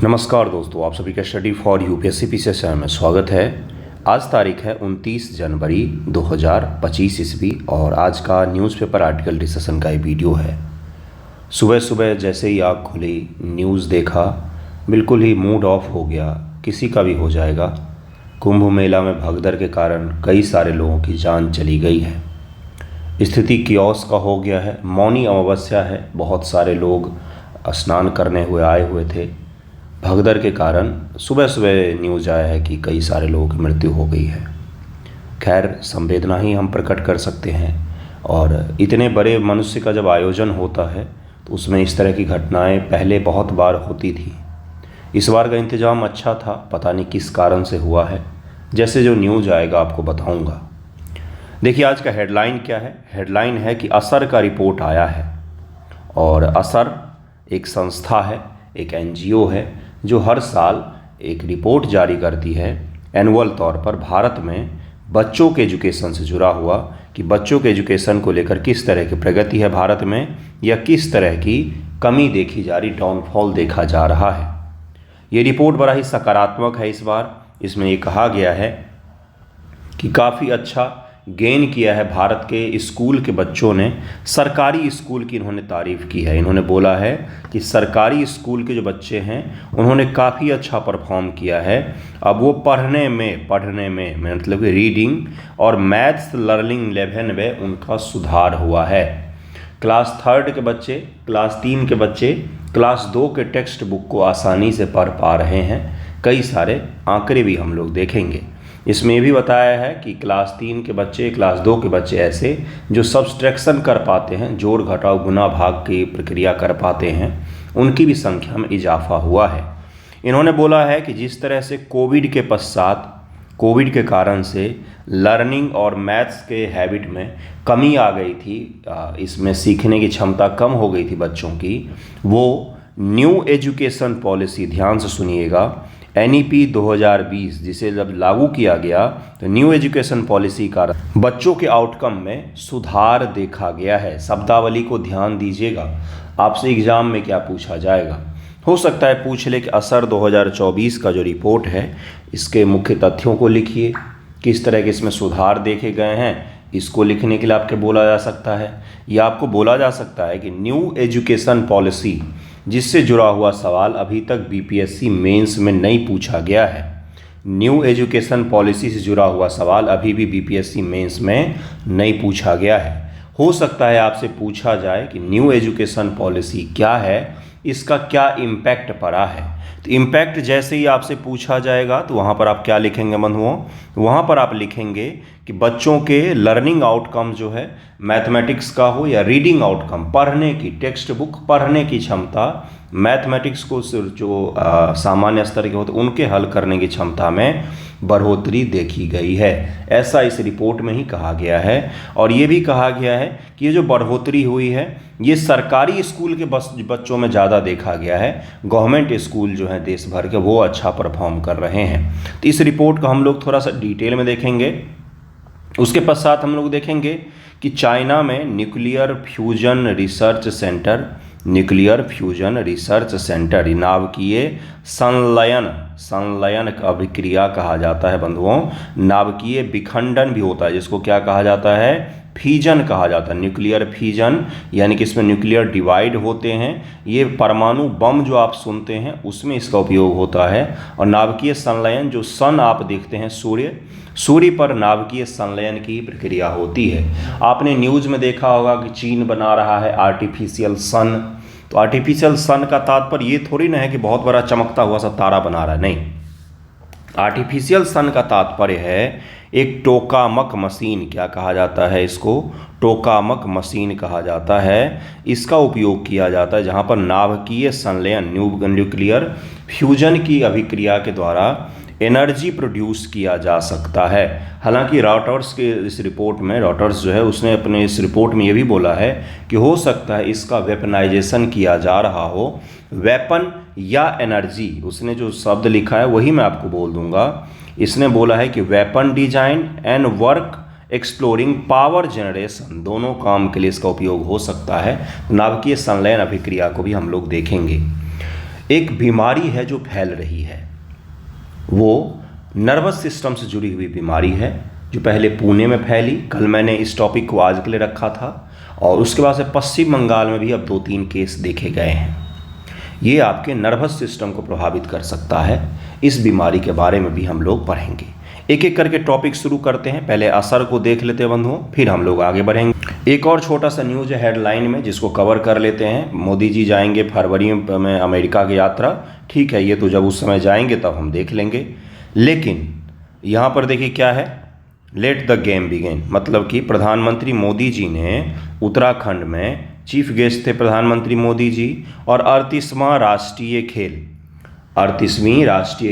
नमस्कार दोस्तों, आप सभी का स्टडी फॉर यूपीएससी पीसीएस में स्वागत है। आज तारीख है 29 जनवरी 2025 ईस्वी और आज का न्यूज़पेपर आर्टिकल डिस्कशन का ये वीडियो है। सुबह सुबह जैसे ही आँख खुली, न्यूज़ देखा, बिल्कुल ही मूड ऑफ हो गया, किसी का भी हो जाएगा। कुंभ मेला में भगदड़ के कारण कई सारे लोगों की जान चली गई है। स्थिति कियोस का हो गया है। मौनी अमावस्या है, बहुत सारे लोग स्नान करने हुए आए हुए थे। भगदड़ के कारण सुबह सुबह न्यूज़ आया है कि कई सारे लोगों की मृत्यु हो गई है। खैर, संवेदना ही हम प्रकट कर सकते हैं और इतने बड़े मनुष्य का जब आयोजन होता है तो उसमें इस तरह की घटनाएं पहले बहुत बार होती थी। इस बार का इंतज़ाम अच्छा था, पता नहीं किस कारण से हुआ है। जैसे जो न्यूज़ आएगा आपको बताऊंगा। देखिए, आज का हेडलाइन क्या है। हेडलाइन है कि असर का रिपोर्ट आया है। और असर एक संस्था है, एक एनजीओ है जो हर साल एक रिपोर्ट जारी करती है एनुअल तौर पर भारत में बच्चों के एजुकेशन से जुड़ा हुआ, कि बच्चों के एजुकेशन को लेकर किस तरह की प्रगति है भारत में या किस तरह की कमी देखी जा रही, डाउनफॉल देखा जा रहा है। ये रिपोर्ट बड़ा ही सकारात्मक है इस बार। इसमें ये कहा गया है कि काफ़ी अच्छा गेन किया है भारत के स्कूल के बच्चों ने। सरकारी स्कूल की इन्होंने तारीफ़ की है। इन्होंने बोला है कि सरकारी स्कूल के जो बच्चे हैं उन्होंने काफ़ी अच्छा परफॉर्म किया है। अब वो पढ़ने में मतलब रीडिंग और मैथ्स लर्निंग लेवल में उनका सुधार हुआ है। क्लास 3 के बच्चे, क्लास 3 के बच्चे क्लास 2 के टेक्स्ट बुक को आसानी से पढ़ पा रहे हैं। कई सारे आंकड़े भी हम लोग देखेंगे। इसमें ये भी बताया है कि क्लास 3 के बच्चे, क्लास 2 के बच्चे ऐसे जो सब्सट्रैक्शन कर पाते हैं, जोड़ घटाव गुना भाग की प्रक्रिया कर पाते हैं, उनकी भी संख्या में इजाफा हुआ है। इन्होंने बोला है कि जिस तरह से कोविड के पश्चात, कोविड के कारण से लर्निंग और मैथ्स के हैबिट में कमी आ गई थी, इसमें सीखने की क्षमता कम हो गई थी बच्चों की, वो न्यू एजुकेशन पॉलिसी, ध्यान से सुनिएगा, NEP 2020 जिसे जब लागू किया गया तो न्यू एजुकेशन पॉलिसी का बच्चों के आउटकम में सुधार देखा गया है। शब्दावली को ध्यान दीजिएगा, आपसे एग्जाम में क्या पूछा जाएगा। हो सकता है पूछ ले कि असर 2024 का जो रिपोर्ट है इसके मुख्य तथ्यों को लिखिए, किस तरह के इसमें सुधार देखे गए हैं, इसको लिखने के लिए आपके बोला जा सकता है। या आपको बोला जा सकता है कि न्यू एजुकेशन पॉलिसी जिससे जुड़ा हुआ सवाल अभी तक बीपीएससी मेंस में नहीं पूछा गया है। न्यू एजुकेशन पॉलिसी से जुड़ा हुआ सवाल अभी भी बीपीएससी मेंस में नहीं पूछा गया है। हो सकता है आपसे पूछा जाए कि न्यू एजुकेशन पॉलिसी क्या है, इसका क्या इम्पैक्ट पड़ा है। तो इम्पैक्ट जैसे ही आपसे पूछा जाएगा तो वहाँ पर आप क्या लिखेंगे बंधुओं, वहाँ पर आप लिखेंगे कि बच्चों के लर्निंग आउटकम जो है, मैथमेटिक्स का हो या रीडिंग आउटकम, पढ़ने की, टेक्स्ट बुक पढ़ने की क्षमता, मैथमेटिक्स को जो सामान्य स्तर के होते उनके हल करने की क्षमता में बढ़ोतरी देखी गई है। ऐसा इस रिपोर्ट में ही कहा गया है। और ये भी कहा गया है कि ये जो बढ़ोतरी हुई है ये सरकारी स्कूल के बच्चों में ज़्यादा देखा गया है। गवर्नमेंट स्कूल जो हैं देश भर के वो अच्छा परफॉर्म कर रहे हैं। तो इस रिपोर्ट को हम लोग थोड़ा सा डिटेल में देखेंगे। उसके पश्चात हम लोग देखेंगे कि चाइना में न्यूक्लियर फ्यूजन रिसर्च सेंटर नाभिकीय संलयन का अभिक्रिया कहा जाता है बंधुओं। नाभिकीय विखंडन भी होता है जिसको क्या कहा जाता है, फीजन कहा जाता है। न्यूक्लियर फीजन यानी कि इसमें न्यूक्लियर डिवाइड होते हैं। ये परमाणु बम जो आप सुनते हैं उसमें इसका उपयोग होता है। और नाभिकीय संलयन, जो सन आप देखते हैं, सूर्य पर नाभिकीय संलयन की प्रक्रिया होती है। आपने न्यूज़ में देखा होगा कि चीन बना रहा है आर्टिफिशियल सन। तो आर्टिफिशियल सन का तात्पर्य ये थोड़ी ना है कि बहुत बड़ा चमकता हुआ सा तारा बना रहा है, नहीं। आर्टिफिशियल सन का तात्पर्य है एक टोकामक मशीन, क्या कहा जाता है इसको, टोकामक मशीन कहा जाता है। इसका उपयोग किया जाता है जहाँ पर नाभिकीय संलयन, न्यूक्लियर फ्यूजन की अभिक्रिया के द्वारा एनर्जी प्रोड्यूस किया जा सकता है। हालांकि रॉयटर्स के इस रिपोर्ट में, रॉयटर्स जो है उसने अपने इस रिपोर्ट में ये भी बोला है कि हो सकता है इसका वेपनाइजेशन किया जा रहा हो। वेपन या एनर्जी, उसने जो शब्द लिखा है वही मैं आपको बोल दूंगा। इसने बोला है कि weapon design and work exploring power generation, दोनों काम के लिए इसका उपयोग हो सकता है। नाभिकीय संलयन अभिक्रिया को भी हम लोग देखेंगे। एक बीमारी है जो फैल रही है, वो नर्वस सिस्टम से जुड़ी हुई बीमारी है जो पहले पुणे में फैली। कल मैंने इस टॉपिक को आज के लिए रखा था और उसके बाद से पश्चिम बंगाल में भी अब 2-3 केस देखे गए हैं। ये आपके नर्वस सिस्टम को प्रभावित कर सकता है। इस बीमारी के बारे में भी हम लोग पढ़ेंगे। एक एक करके टॉपिक शुरू करते हैं। पहले असर को देख लेते हैं बंधुओं, फिर हम लोग आगे बढ़ेंगे। एक और छोटा सा न्यूज़ है हेडलाइन में, जिसको कवर कर लेते हैं। मोदी जी जाएंगे फरवरी में अमेरिका की यात्रा। ठीक है, ये तो जब उस समय जाएंगे तब हम देख लेंगे। लेकिन यहाँ पर देखिए क्या है, लेट द गेम बिगिन, मतलब कि प्रधानमंत्री मोदी जी ने उत्तराखंड में चीफ गेस्ट थे प्रधानमंत्री मोदी जी, और 38वां राष्ट्रीय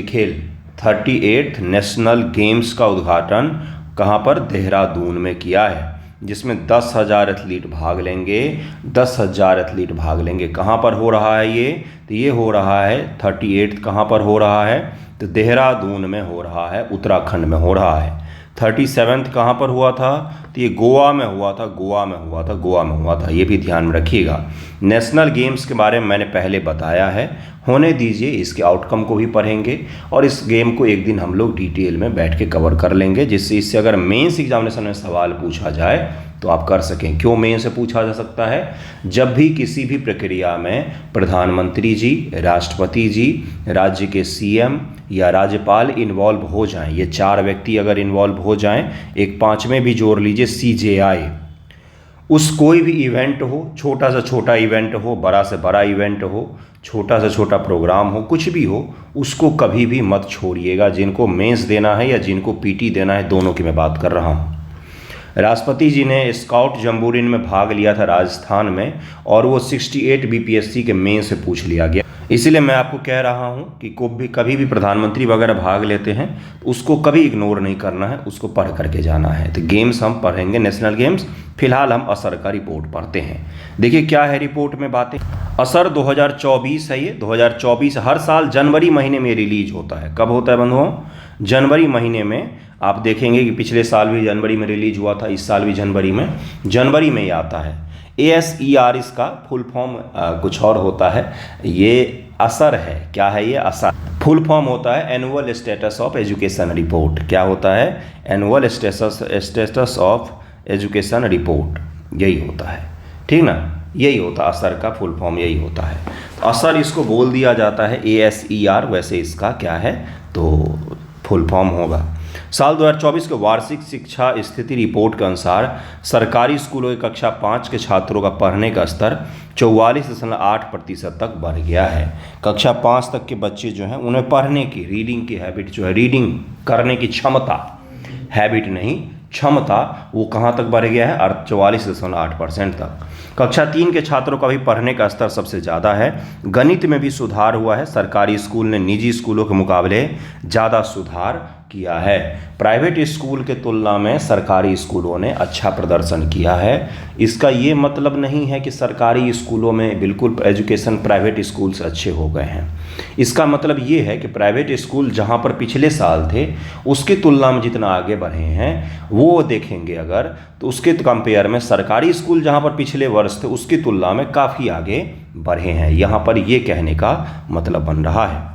खेल 38th नेशनल गेम्स का उद्घाटन कहाँ पर, देहरादून में किया है, जिसमें 10,000 एथलीट भाग लेंगे। 10,000 एथलीट भाग लेंगे। कहाँ पर हो रहा है ये, तो ये हो रहा है 38 कहाँ पर हो रहा है, तो देहरादून में हो रहा है, उत्तराखंड में हो रहा है। 37 कहाँ पर हुआ था, तो ये गोवा में हुआ था। ये भी ध्यान में रखिएगा। नेशनल गेम्स के बारे में मैंने पहले बताया है, होने दीजिए, इसके आउटकम को भी पढ़ेंगे और इस गेम को एक दिन हम लोग डिटेल में बैठ के कवर कर लेंगे, जिससे इससे अगर मेंस एग्जामिनेशन में सवाल पूछा जाए तो आप कर सकें। क्यों मेन से पूछा जा सकता है, जब भी किसी भी प्रक्रिया में प्रधानमंत्री जी, राष्ट्रपति जी, राज्य के सीएम या राज्यपाल इन्वॉल्व हो जाएं, ये 4 व्यक्ति अगर इन्वॉल्व हो जाएं, एक 5वें भी जोड़ लीजिए CJI, उस कोई भी इवेंट हो, छोटा से छोटा इवेंट हो, बड़ा से बड़ा इवेंट हो, छोटा से छोटा प्रोग्राम हो, कुछ भी हो, उसको कभी भी मत छोड़िएगा। जिनको मेंस देना है या जिनको पीटी देना है, दोनों की मैं बात कर रहा हूँ। राष्ट्रपति जी ने स्काउट जम्बूरिन में भाग लिया था राजस्थान में, और वो 68 BPSC के मेन से पूछ लिया गया। इसीलिए मैं आपको कह रहा हूँ कि कभी भी प्रधानमंत्री वगैरह भाग लेते हैं तो उसको कभी इग्नोर नहीं करना है, उसको पढ़ करके जाना है। तो गेम्स हम पढ़ेंगे, नेशनल गेम्स। फिलहाल हम असर का रिपोर्ट पढ़ते हैं। देखिए क्या है रिपोर्ट में बातें। असर 2024 है, ये 2024 हर साल जनवरी महीने में रिलीज होता है। कब होता है बंधुओं, जनवरी महीने में। आप देखेंगे कि पिछले साल भी जनवरी में रिलीज हुआ था, इस साल भी जनवरी में ही आता है। ASER इसका फुल फॉर्म कुछ और होता है, ये असर है। क्या है ये, असर फुल फॉर्म होता है annual status of education report. क्या होता है, annual status of education report, यही होता है। ठीक ना, यही होता है असर का फुल फॉर्म, यही होता है। तो असर इसको बोल दिया जाता है ASER, वैसे इसका क्या है तो फुल फॉर्म होगा। साल 2024 के वार्षिक शिक्षा स्थिति रिपोर्ट के अनुसार सरकारी स्कूलों की कक्षा 5 के छात्रों का पढ़ने का स्तर 44.8% तक बढ़ गया है। कक्षा 5 तक के बच्चे जो हैं उन्हें पढ़ने की, रीडिंग की हैबिट जो है, रीडिंग करने की क्षमता, हैबिट नहीं क्षमता, वो कहाँ तक बढ़ गया है, 44.8% तक। कक्षा 3 के छात्रों का भी पढ़ने का स्तर सबसे ज़्यादा है। गणित में भी सुधार हुआ है। सरकारी स्कूल ने निजी स्कूलों के मुकाबले ज़्यादा सुधार किया है। प्राइवेट स्कूल के तुलना में सरकारी स्कूलों ने अच्छा प्रदर्शन किया है। इसका ये मतलब नहीं है कि सरकारी स्कूलों में बिल्कुल एजुकेशन प्राइवेट स्कूल से अच्छे हो गए हैं। इसका मतलब ये है कि प्राइवेट स्कूल जहाँ पर पिछले साल थे उसकी तुलना में जितना आगे बढ़े हैं वो देखेंगे अगर, तो उसके कंपेयर में सरकारी स्कूल जहाँ पर पिछले वर्ष थे उसकी तुलना में काफ़ी आगे बढ़े हैं। यहाँ पर ये कहने का मतलब बन रहा है।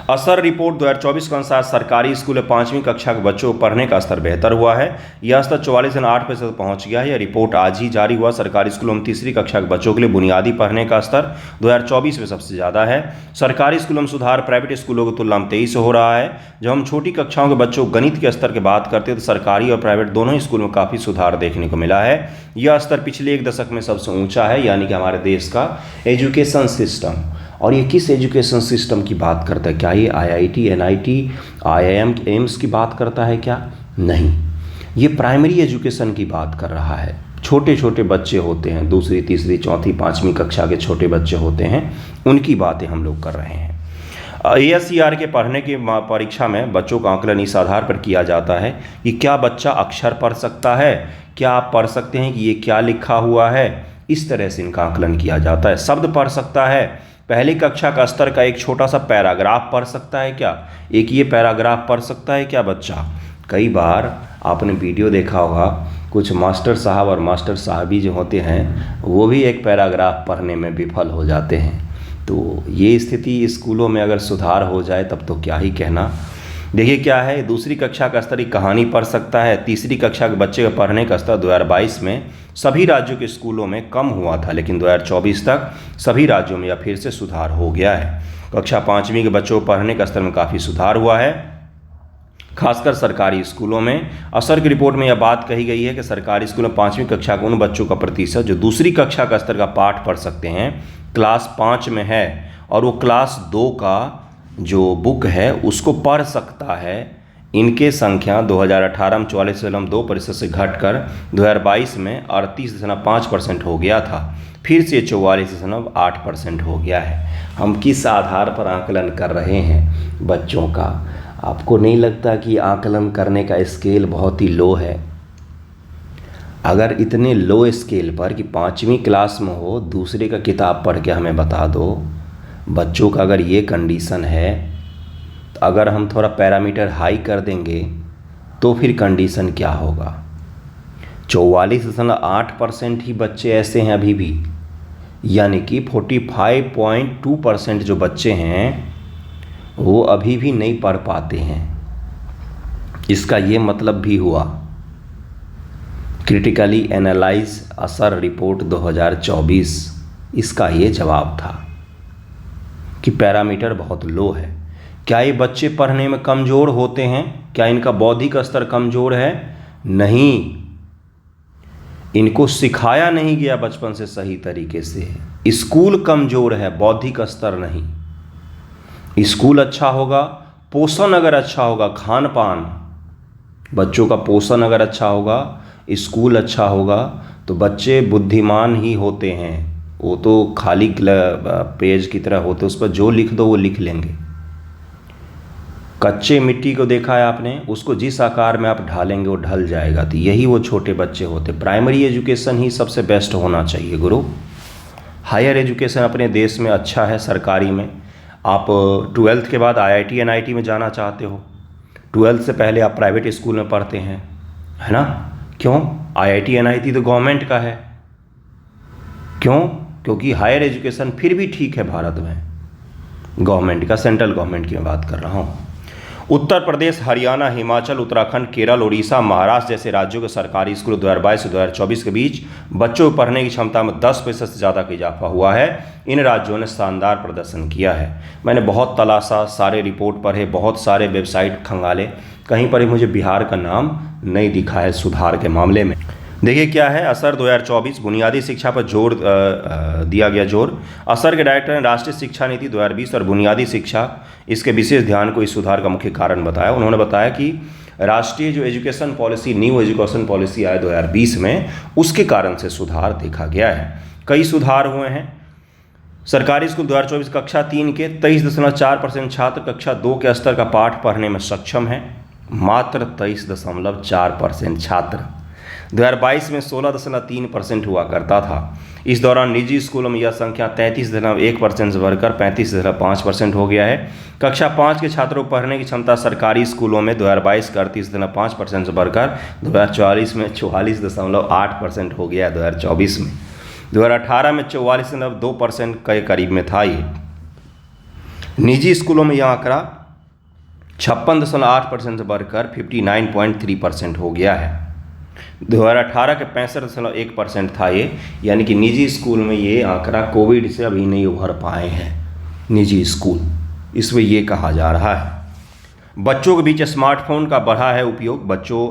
असर रिपोर्ट 2024 के अनुसार सरकारी स्कूल में 5वीं कक्षा के बच्चों को पढ़ने का स्तर बेहतर हुआ है। यह स्तर 44.8% पहुंच गया है। यह रिपोर्ट आज ही जारी हुआ। सरकारी स्कूलों में 3री कक्षा के बच्चों के लिए बुनियादी पढ़ने का स्तर 2024 में सबसे ज़्यादा है। सरकारी स्कूलों में सुधार प्राइवेट स्कूलों की तुलना में 23 हो रहा है। जब हम छोटी कक्षाओं के बच्चों गणित के स्तर की बात करते हैं तो सरकारी और प्राइवेट दोनों ही स्कूलों में काफ़ी सुधार देखने को मिला है। यह स्तर पिछले 1 दशक में सबसे ऊँचा है, यानी कि हमारे देश का एजुकेशन सिस्टम। और ये किस एजुकेशन सिस्टम की बात करता है? क्या ये IIT, NIT, IIM, एम्स की बात करता है क्या? नहीं, ये प्राइमरी एजुकेशन की बात कर रहा है। छोटे छोटे बच्चे होते हैं, 2री, 3री, 4ठी, 5वीं कक्षा के छोटे बच्चे होते हैं, उनकी बातें हम लोग कर रहे हैं। ASER के पढ़ने की परीक्षा में बच्चों का आंकलन इस आधार पर किया जाता है कि क्या बच्चा अक्षर पढ़ सकता है, क्या आप पढ़ सकते हैं कि ये क्या लिखा हुआ है, इस तरह से इनका आंकलन किया जाता है। शब्द पढ़ सकता है, पहली कक्षा का स्तर का एक छोटा सा पैराग्राफ पढ़ सकता है क्या? एक ये पैराग्राफ पढ़ सकता है क्या बच्चा? कई बार आपने वीडियो देखा होगा, कुछ मास्टर साहब और मास्टर साहबी जो होते हैं वो भी एक पैराग्राफ पढ़ने में विफल हो जाते हैं। तो ये स्थिति स्कूलों में अगर सुधार हो जाए तब तो क्या ही कहना। देखिए क्या है, दूसरी कक्षा का स्तर की कहानी पढ़ सकता है। तीसरी कक्षा के बच्चे का पढ़ने का स्तर 2022 में सभी राज्यों के स्कूलों में कम हुआ था, लेकिन 2024 तक सभी राज्यों में यह फिर से सुधार हो गया है। कक्षा 5वीं के बच्चों को पढ़ने का स्तर में काफ़ी सुधार हुआ है, खासकर सरकारी स्कूलों में। असर की रिपोर्ट में यह बात कही गई है कि सरकारी स्कूलों में 5वीं कक्षा के उन बच्चों का प्रतिशत जो दूसरी कक्षा का स्तर का पाठ पढ़ सकते हैं क्लास 5 में है, और वो क्लास 2 का जो बुक है उसको पढ़ सकता है, इनके संख्या 2018 में 44.2% से घटकर 2022 में 38.5% हो गया था, फिर से 44.8% हो गया है। हम किस आधार पर आकलन कर रहे हैं बच्चों का? आपको नहीं लगता कि आकलन करने का स्केल बहुत ही लो है? अगर इतने लो स्केल पर कि 5वीं क्लास में हो, दूसरे का किताब पढ़ के हमें बता दो, बच्चों का अगर ये कंडीशन है, तो अगर हम थोड़ा पैरामीटर हाई कर देंगे तो फिर कंडीशन क्या होगा? 44.8% ही बच्चे ऐसे हैं अभी भी, यानी कि 45.2% जो बच्चे हैं वो अभी भी नहीं पढ़ पाते हैं। इसका ये मतलब भी हुआ क्रिटिकली एनालाइज असर रिपोर्ट 2024, इसका ये जवाब था कि पैरामीटर बहुत लो है। क्या ये बच्चे पढ़ने में कमज़ोर होते हैं? क्या इनका बौद्धिक स्तर कमज़ोर है? नहीं, इनको सिखाया नहीं गया बचपन से सही तरीके से। स्कूल कमज़ोर है, बौद्धिक स्तर नहीं। स्कूल अच्छा होगा, पोषण अगर अच्छा होगा, खान पान, बच्चों का पोषण अगर अच्छा होगा, स्कूल अच्छा होगा, तो बच्चे बुद्धिमान ही होते हैं। वो तो खाली पेज की तरह होते, उस पर जो लिख दो वो लिख लेंगे। कच्चे मिट्टी को देखा है आपने, उसको जिस आकार में आप ढालेंगे वो ढल जाएगा। तो यही वो छोटे बच्चे होते। प्राइमरी एजुकेशन ही सबसे बेस्ट होना चाहिए गुरु। हायर एजुकेशन अपने देश में अच्छा है सरकारी में। आप 12th के बाद IIT NIT में जाना चाहते हो, 12th से पहले आप प्राइवेट स्कूल में पढ़ते हैं, है ना? क्यों? IIT NIT तो गवर्नमेंट का है। क्यों? क्योंकि हायर एजुकेशन फिर भी ठीक है भारत में, गवर्नमेंट का, सेंट्रल गवर्नमेंट की मैं बात कर रहा हूँ। उत्तर प्रदेश, हरियाणा, हिमाचल, उत्तराखंड, केरल, उड़ीसा, महाराष्ट्र जैसे राज्यों के सरकारी स्कूलों 2022 से 2024 के बीच बच्चों को पढ़ने की क्षमता में 10% से ज़्यादा का इजाफा हुआ है। इन राज्यों ने शानदार प्रदर्शन किया है। मैंने बहुत तलाशा, सारे रिपोर्ट पढ़े, बहुत सारे वेबसाइट खंगाले, कहीं पर ही मुझे बिहार का नाम नहीं दिखा है सुधार के मामले में। देखिए क्या है, असर 2024 बुनियादी शिक्षा पर जोर दिया गया जोर। असर के डायरेक्टर ने राष्ट्रीय शिक्षा नीति 2020 और बुनियादी शिक्षा, इसके विशेष ध्यान को इस सुधार का मुख्य कारण बताया। उन्होंने बताया कि राष्ट्रीय जो education policy, new education policy आए 2020 में, उसके कारण से सुधार देखा गया है। कई सुधार हुए हैं। सरकारी स्कूल 2024 कक्षा 3 के 23.4% छात्र कक्षा 2 के स्तर का पाठ पढ़ने में सक्षम हैं। मात्र 23.4% छात्र 2022 में 16.3% हुआ करता था। इस दौरान निजी स्कूलों में यह संख्या 33.1% से बढ़कर 35.5% हो गया है। कक्षा 5 के छात्रों को पढ़ने की क्षमता सरकारी स्कूलों में 2022 का 38.5% से बढ़कर 2024 में 44.8% हो गया। 2024 में 2018 में 44.2% के करीब में था ये। निजी स्कूलों में यह आंकड़ा 56.8% से बढ़कर 59.3% हो गया है। 2018 के 65.1% था ये, यानी कि निजी स्कूल में ये आंकड़ा कोविड से अभी नहीं उभर पाए हैं निजी स्कूल, इसमें ये कहा जा रहा है। बच्चों के बीच स्मार्टफोन का बढ़ा है उपयोग। बच्चों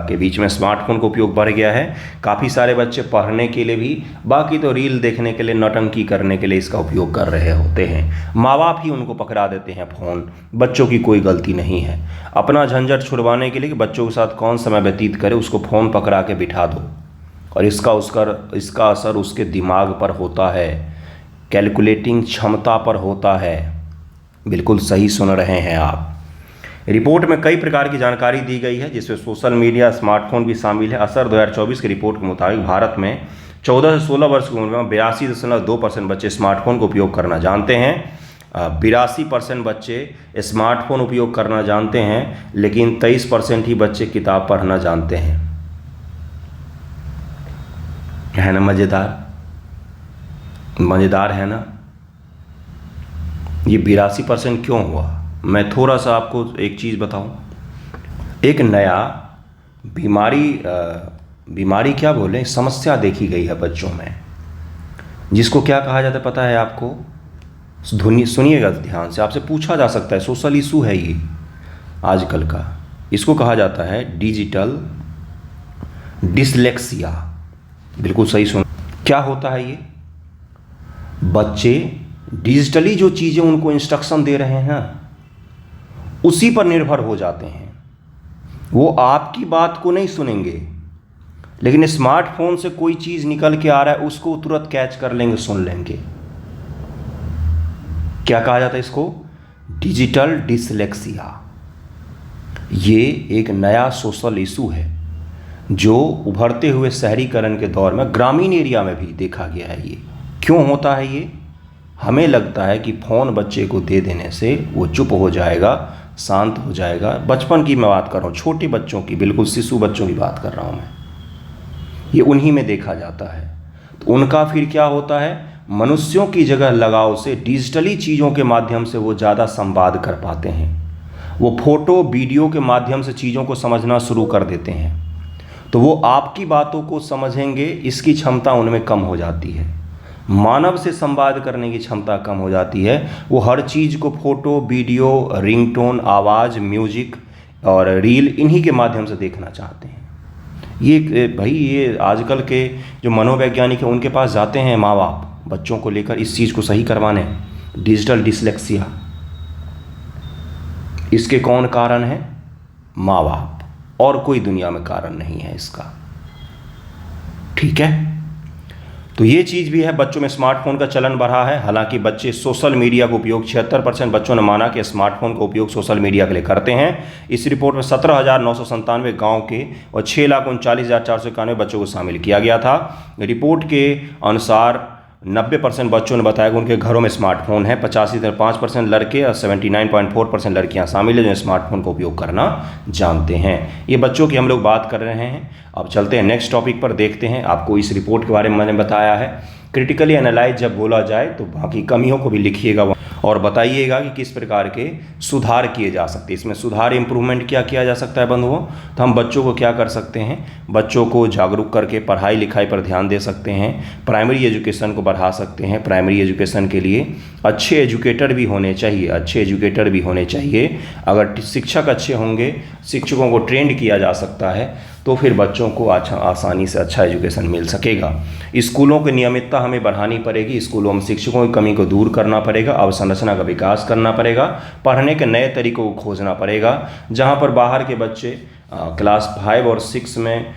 के बीच में स्मार्टफोन का उपयोग बढ़ गया है। काफ़ी सारे बच्चे पढ़ने के लिए भी, बाकी तो रील देखने के लिए, नौटंकी करने के लिए इसका उपयोग कर रहे होते हैं। माँ बाप ही उनको पकड़ा देते हैं फ़ोन, बच्चों की कोई गलती नहीं है। अपना झंझट छुड़वाने के लिए कि बच्चों के साथ कौन समय व्यतीत करे, उसको फ़ोन पकड़ा के बिठा दो, और इसका असर उसके दिमाग पर होता है, कैलकुलेटिंग क्षमता पर होता है। बिल्कुल सही सुन रहे हैं आप। रिपोर्ट में कई प्रकार की जानकारी दी गई है, जिसमें सोशल मीडिया, स्मार्टफोन भी शामिल है। असर 2024 की रिपोर्ट के मुताबिक भारत में 14 से 16 वर्ष की उम्र में 82.2% बच्चे स्मार्टफोन का उपयोग करना जानते हैं। 82% बच्चे स्मार्टफोन उपयोग करना जानते हैं, लेकिन 23% ही बच्चे किताब पढ़ना जानते हैं। है ना मज़ेदार? मज़ेदार है ना? ये 82% क्यों हुआ? मैं थोड़ा सा आपको एक चीज़ बताऊं। एक नया बीमारी क्या बोलें, समस्या देखी गई है बच्चों में, जिसको क्या कहा जाता है पता है आपको? सुनिएगा ध्यान से, आपसे पूछा जा सकता है, सोशल इशू है ये आजकल का। इसको कहा जाता है डिजिटल डिसलेक्सिया। बिल्कुल सही सुन। क्या होता है ये? बच्चे डिजिटली जो चीज़ें उनको इंस्ट्रक्शन दे रहे हैं उसी पर निर्भर हो जाते हैं। वो आपकी बात को नहीं सुनेंगे, लेकिन स्मार्टफोन से कोई चीज़ निकल के आ रहा है उसको तुरंत कैच कर लेंगे, सुन लेंगे। क्या कहा जाता है इसको? Digital dyslexia. ये एक नया सोशल इशू है जो उभरते हुए शहरीकरण के दौर में ग्रामीण एरिया में भी देखा गया है। ये क्यों होता है? ये हमें लगता है कि फ़ोन बच्चे को दे देने से वो चुप हो जाएगा, शांत हो जाएगा। बचपन की मैं बात कर रहा हूँ, छोटे बच्चों की, बिल्कुल शिशु बच्चों की बात कर रहा हूँ मैं। ये उन्हीं में देखा जाता है। तो उनका फिर क्या होता है? मनुष्यों की जगह लगाव से डिजिटली चीज़ों के माध्यम से वो ज़्यादा संवाद कर पाते हैं। वो फोटो वीडियो के माध्यम से चीज़ों को समझना शुरू कर देते हैं। तो वो आपकी बातों को समझेंगे, इसकी क्षमता उनमें कम हो जाती है। मानव से संवाद करने की क्षमता कम हो जाती है। वो हर चीज़ को फोटो वीडियो, रिंगटोन, आवाज़, म्यूजिक और रील इन्हीं के माध्यम से देखना चाहते हैं। ये भाई, ये आजकल के जो मनोवैज्ञानिक हैं उनके पास जाते हैं माँ बाप बच्चों को लेकर इस चीज़ को सही करवाने। डिजिटल डिसलेक्सिया, इसके कौन कारण है? माँ बाप, और कोई दुनिया में कारण नहीं है इसका। ठीक है, तो ये चीज़ भी है। बच्चों में स्मार्टफोन का चलन बढ़ा है। हालांकि बच्चे सोशल मीडिया का उपयोग 76% बच्चों ने माना कि स्मार्टफोन का उपयोग सोशल मीडिया के लिए करते हैं। इस रिपोर्ट में 17,997 गांव के और 6,39,491 बच्चों को शामिल किया गया था। रिपोर्ट के अनुसार 90% बच्चों ने बताया कि उनके घरों में स्मार्टफोन है। 85.5% लड़के और 79.4% लड़कियां शामिल हैं जो स्मार्टफोन का उपयोग करना जानते हैं। ये बच्चों की हम लोग बात कर रहे हैं। अब चलते हैं नेक्स्ट टॉपिक पर, देखते हैं। आपको इस रिपोर्ट के बारे में मैंने बताया है। क्रिटिकली एनालाइज जब बोला जाए तो बाकी कमियों को भी लिखिएगा और बताइएगा कि किस प्रकार के सुधार किए जा सकते हैं। इसमें सुधार इम्प्रूवमेंट क्या किया जा सकता है बंधुओं? तो हम बच्चों को क्या कर सकते हैं? बच्चों को जागरूक करके पढ़ाई लिखाई पर ध्यान दे सकते हैं। प्राइमरी एजुकेशन को बढ़ा सकते हैं। प्राइमरी एजुकेशन के लिए अच्छे एजुकेटर भी होने चाहिए, अच्छे एजुकेटर भी होने चाहिए। अगर शिक्षक अच्छे होंगे, शिक्षकों को ट्रेंड किया जा सकता है, तो फिर बच्चों को आसानी से अच्छा एजुकेशन मिल सकेगा। स्कूलों की नियमितता हमें बढ़ानी पड़ेगी। स्कूलों में शिक्षकों की कमी को दूर करना पड़ेगा। अवसंरचना का विकास करना पड़ेगा। पढ़ने के नए तरीकों को खोजना पड़ेगा। जहाँ पर बाहर के बच्चे क्लास 5 और 6 में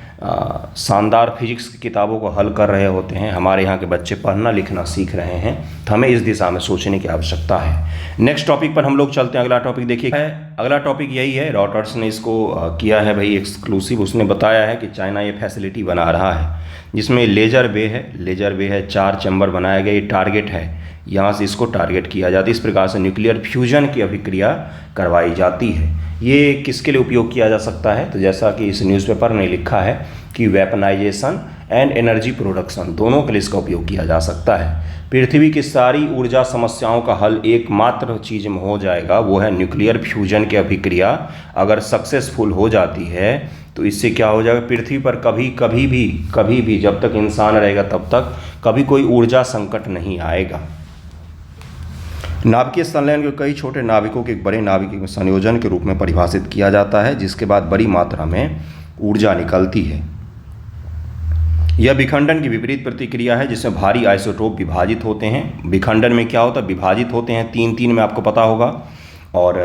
शानदार फिजिक्स की किताबों को हल कर रहे होते हैं, हमारे यहाँ के बच्चे पढ़ना लिखना सीख रहे हैं। तो हमें इस दिशा में सोचने की आवश्यकता है। नेक्स्ट टॉपिक पर हम लोग चलते हैं। अगला टॉपिक देखिए, अगला टॉपिक यही है। रॉयटर्स ने इसको किया है भाई एक्सक्लूसिव। उसने बताया है कि चाइना ये फैसिलिटी बना रहा है जिसमें लेजर बे है। 4 चैम्बर बनाया गया। ये टारगेट है, यहाँ से इसको टारगेट किया जाता है। इस प्रकार से न्यूक्लियर फ्यूजन की अभिक्रिया करवाई जाती है। ये किसके लिए उपयोग किया जा सकता है? तो जैसा कि इस न्यूज़पेपर ने लिखा है कि वेपनाइजेशन एंड एनर्जी प्रोडक्शन दोनों के लिए इसका उपयोग किया जा सकता है। पृथ्वी की सारी ऊर्जा समस्याओं का हल एकमात्र चीज़ में हो जाएगा, वो है न्यूक्लियर फ्यूजन की अभिक्रिया। अगर सक्सेसफुल हो जाती है तो इससे क्या हो जाएगा? पृथ्वी पर कभी भी जब तक इंसान रहेगा तब तक कभी कोई ऊर्जा संकट नहीं आएगा। नाभिकीय संलयन को कई छोटे नाभिकों के एक बड़े नाभिकीय संयोजन के रूप में परिभाषित किया जाता है, जिसके बाद बड़ी मात्रा में ऊर्जा निकलती है। यह विखंडन की विपरीत प्रतिक्रिया है जिसमें भारी आइसोटोप विभाजित होते हैं। विखंडन में क्या होता है? विभाजित होते हैं 3 में, आपको पता होगा। और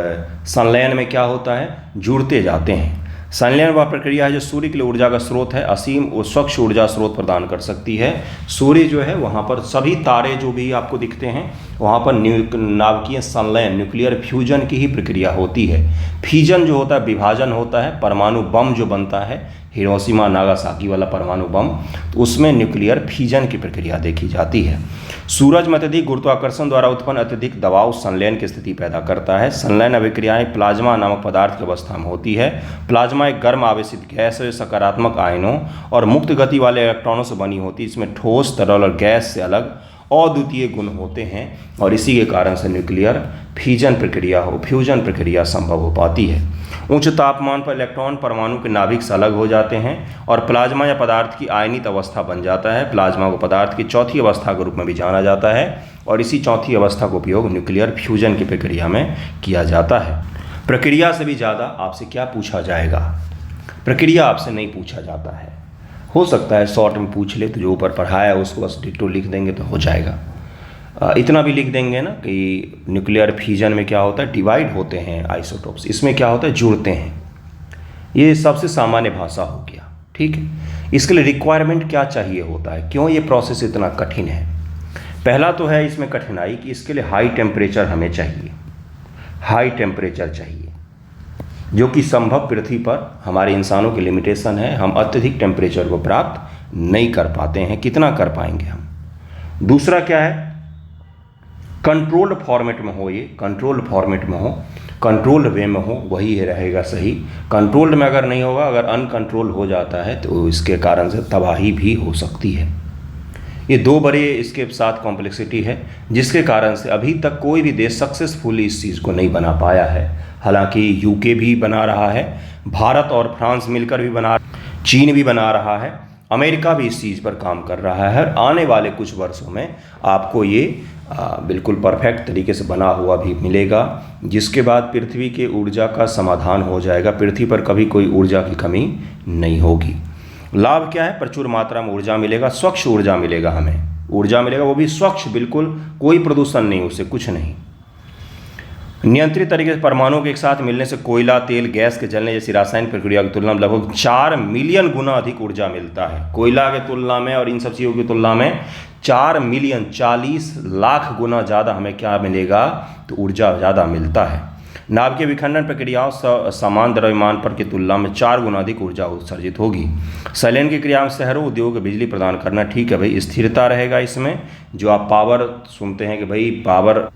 संलयन में क्या होता है? जुड़ते जाते हैं। संलयन वह प्रक्रिया है जो सूर्य के लिए ऊर्जा का स्रोत है, असीम और स्वच्छ ऊर्जा स्रोत प्रदान कर सकती है। सूर्य जो है वहाँ पर सभी तारे जो भी आपको दिखते हैं वहाँ पर नाभिकीय संलयन न्यूक्लियर फ्यूजन की ही प्रक्रिया होती है। फ्यूजन जो होता है विभाजन होता है। परमाणु बम जो बनता है, हिरोशिमा नागासाकी वाला परमाणु बम, तो उसमें न्यूक्लियर फ्यूजन की प्रक्रिया देखी जाती है। सूरज में अत्यधिक गुरुत्वाकर्षण द्वारा उत्पन्न अत्यधिक दबाव संलयन की स्थिति पैदा करता है। संलयन अभिक्रियाएं प्लाज्मा नामक पदार्थ की अवस्था में होती है। प्लाज्मा एक गर्म आवेशित गैस है, सकारात्मक आयनों और मुक्त गति वाले इलेक्ट्रॉनों से बनी होती है। इसमें ठोस, तरल और गैस से अलग अद्वितीय गुण होते हैं और इसी के कारण से न्यूक्लियर फ्यूजन प्रक्रिया संभव हो पाती है। उच्च तापमान पर इलेक्ट्रॉन परमाणु के नाभिक से अलग हो जाते हैं और प्लाज्मा या पदार्थ की आयनित अवस्था बन जाता है। प्लाज्मा को पदार्थ की चौथी अवस्था के रूप में भी जाना जाता है और इसी चौथी अवस्था का उपयोग न्यूक्लियर फ्यूजन की प्रक्रिया में किया जाता है। प्रक्रिया से भी ज़्यादा आपसे क्या पूछा जाएगा? प्रक्रिया आपसे नहीं पूछा जाता है। हो सकता है शॉर्ट में पूछ ले तो जो ऊपर पढ़ाया है उसको बस डिट्टो लिख देंगे तो हो जाएगा। इतना भी लिख देंगे ना कि न्यूक्लियर फ्यूजन में क्या होता है, डिवाइड होते हैं आइसोटोप्स, इसमें क्या होता है, जुड़ते हैं। ये सबसे सामान्य भाषा हो गया, ठीक है। इसके लिए रिक्वायरमेंट क्या चाहिए होता है, क्यों ये प्रोसेस इतना कठिन है? पहला तो है इसमें कठिनाई कि इसके लिए हाई टेम्परेचर हमें चाहिए, हाई टेम्परेचर चाहिए, जो कि संभव पृथ्वी पर हमारे इंसानों की लिमिटेशन है। हम अत्यधिक टेम्परेचर को प्राप्त नहीं कर पाते हैं। कितना कर पाएंगे हम? दूसरा क्या है, कंट्रोल्ड फॉर्मेट में हो, ये कंट्रोल्ड फॉर्मेट में हो, कंट्रोल्ड वे में हो, वही रहेगा सही। कंट्रोल्ड में अगर नहीं होगा, अगर अनकंट्रोल हो जाता है तो इसके कारण से तबाही भी हो सकती है। ये दो बड़े इसके साथ कॉम्प्लेक्सिटी है जिसके कारण से अभी तक कोई भी देश सक्सेसफुली इस चीज़ को नहीं बना पाया है। हालांकि यूके भी बना रहा है, भारत और फ्रांस मिलकर भी बना, चीन भी बना रहा है, अमेरिका भी इस चीज़ पर काम कर रहा है। आने वाले कुछ वर्षों में आपको ये बिल्कुल परफेक्ट तरीके से बना हुआ भी मिलेगा, जिसके बाद पृथ्वी के ऊर्जा का समाधान हो जाएगा। पृथ्वी पर कभी कोई ऊर्जा की कमी नहीं होगी। लाभ क्या है? प्रचुर मात्रा में ऊर्जा मिलेगा, स्वच्छ ऊर्जा मिलेगा, हमें ऊर्जा मिलेगा, वो भी स्वच्छ, बिल्कुल कोई प्रदूषण नहीं, उससे कुछ नहीं। नियंत्रित तरीके से परमाणु के एक साथ मिलने से कोयला, तेल, गैस के जलने जैसी रासायनिक प्रक्रिया की तुलना में लगभग 4 मिलियन गुना अधिक ऊर्जा मिलता है। कोयला के तुलना में और इन सब चीज़ों की तुलना में 4 मिलियन 40 लाख गुना ज़्यादा हमें क्या मिलेगा, तो ऊर्जा ज़्यादा मिलता है। नाभिकीय विखंडन प्रक्रियाओं समान द्रव्यमान पर की तुलना में 4 गुना अधिक ऊर्जा उत्सर्जित होगी। संलयन की क्रिया में शहरों उद्योग को बिजली प्रदान करना, ठीक है भाई, स्थिरता रहेगा इसमें। जो आप पावर सुनते हैं कि भाई पावर